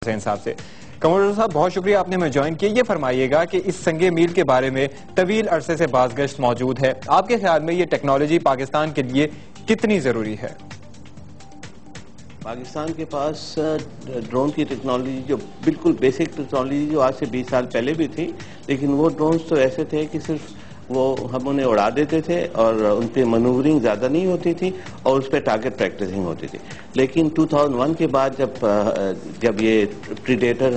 حسین صاحب سے۔ کموڈور صاحب بہت شکریہ آپ نے ہمیں جوائن کیا۔ یہ فرمائیے گا کہ اس سنگ میل کے بارے میں طویل عرصے سے بازگشت موجود ہے، آپ کے خیال میں یہ ٹیکنالوجی پاکستان کے لیے کتنی ضروری ہے؟ پاکستان کے پاس ڈرون کی ٹیکنالوجی جو بالکل بیسک ٹیکنالوجی جو آج سے 20 سال پہلے بھی تھی، لیکن وہ ڈرونز تو ایسے تھے کہ صرف وہ ہم انہیں اڑا دیتے تھے اور ان پہ منورنگ زیادہ نہیں ہوتی تھی اور اس پہ ٹارگٹ پریکٹسنگ ہوتی تھی۔ لیکن 2001 کے بعد جب یہ پریڈیٹر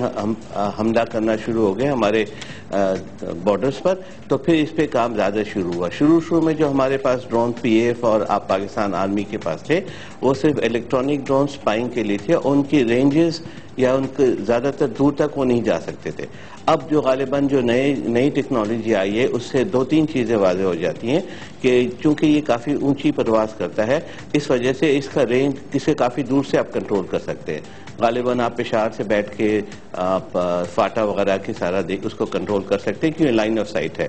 حملہ کرنا شروع ہو گئے ہمارے بارڈرز پر، تو پھر اس پہ کام زیادہ شروع ہوا۔ شروع میں جو ہمارے پاس ڈرون پی ایف اور پاکستان آرمی کے پاس تھے، وہ صرف الیکٹرانک ڈرون سپائنگ کے لیے تھے، ان کی رینجز یا ان کے زیادہ تر دور تک وہ نہیں جا سکتے تھے۔ اب جو غالباً جو نئی ٹیکنالوجی آئی ہے، اس سے 2-3 چیزیں واضح ہو جاتی ہیں کہ چونکہ یہ کافی اونچی پرواز کرتا ہے، اس وجہ سے اس کا رینج کسی کافی دور سے آپ کنٹرول کر سکتے ہیں۔ غالباً آپ پشاور سے بیٹھ کے آپ فاٹا وغیرہ کی سارا اس کو کنٹرول کر سکتے ہیں، کیونکہ لائن آف سائٹ ہے۔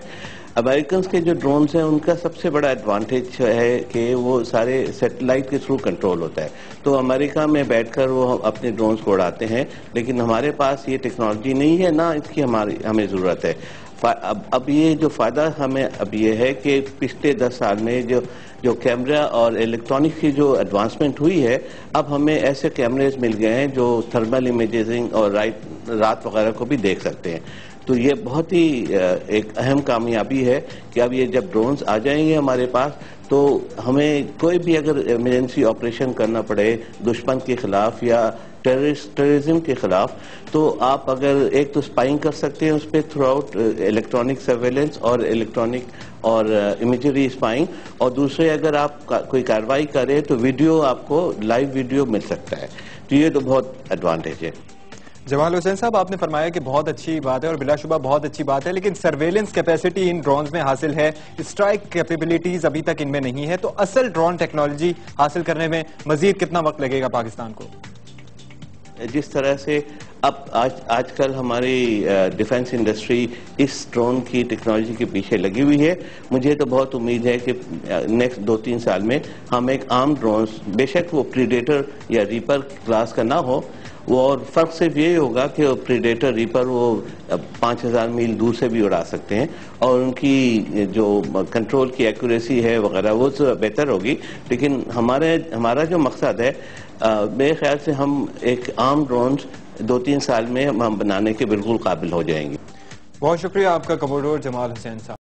امریکنز کے جو ڈرونز ہیں، ان کا سب سے بڑا ایڈوانٹیج ہے کہ وہ سارے سیٹلائٹ کے تھرو کنٹرول ہوتا ہے، تو امریکہ میں بیٹھ کر وہ اپنے ڈرونز کو اڑاتے ہیں، لیکن ہمارے پاس یہ ٹیکنالوجی نہیں ہے، نہ اس کی ہمیں ضرورت ہے۔ اب یہ جو فائدہ ہمیں اب یہ ہے کہ پچھلے 10 سال میں جو کیمرہ اور الیکٹرانک کی جو ایڈوانسمنٹ ہوئی ہے، اب ہمیں ایسے کیمریز مل گئے ہیں جو تھرمل امیجنگ اور رات وغیرہ کو بھی دیکھ سکتے ہیں۔ تو یہ بہت ہی ایک اہم کامیابی ہے کہ اب یہ جب ڈرونز آ جائیں گے ہمارے پاس، تو ہمیں کوئی بھی اگر ایمرجنسی آپریشن کرنا پڑے دشمن کے خلاف یا ٹیررزم کے خلاف، تو آپ اگر ایک تو سپائنگ کر سکتے ہیں اس پہ تھرو آؤٹ الیکٹرانک سرویلنس اور الیکٹرانک اور امیجری سپائنگ، اور دوسرے اگر آپ کوئی کارروائی کریں تو ویڈیو آپ کو لائیو ویڈیو مل سکتا ہے، تو یہ تو بہت ایڈوانٹیج ہے۔ جمال حسین صاحب، آپ نے فرمایا کہ بہت اچھی بات ہے اور بلا شبہ بہت اچھی بات ہے، لیکن سرویلنس کیپیسٹی ان ڈرونز میں حاصل ہے، اسٹرائک کیپیبلٹیز ابھی تک ان میں نہیں ہے، تو اصل ڈرون ٹیکنالوجی حاصل کرنے میں مزید کتنا وقت لگے گا پاکستان کو؟ جس طرح سے اب آج کل ہماری ڈیفنس انڈسٹری اس ڈرون کی ٹیکنالوجی کے پیچھے لگی ہوئی ہے، مجھے تو بہت امید ہے کہ نیکسٹ 2-3 سال میں ہم ایک عام ڈرونز، بے شک وہ پریڈیٹر یا ریپر کلاس کا نہ ہو، وہ اور فرق صرف یہ ہوگا کہ پریڈیٹر ریپر وہ 5000 میل دور سے بھی اڑا سکتے ہیں، اور ان کی جو کنٹرول کی ایکوریسی ہے وغیرہ وہ بہتر ہوگی، لیکن ہمارا جو مقصد ہے، میرے خیال سے ہم ایک عام ڈرونز 2-3 سال میں ہم بنانے کے بالکل قابل ہو جائیں گے۔ بہت شکریہ آپ کا کموڈور جمال حسین صاحب۔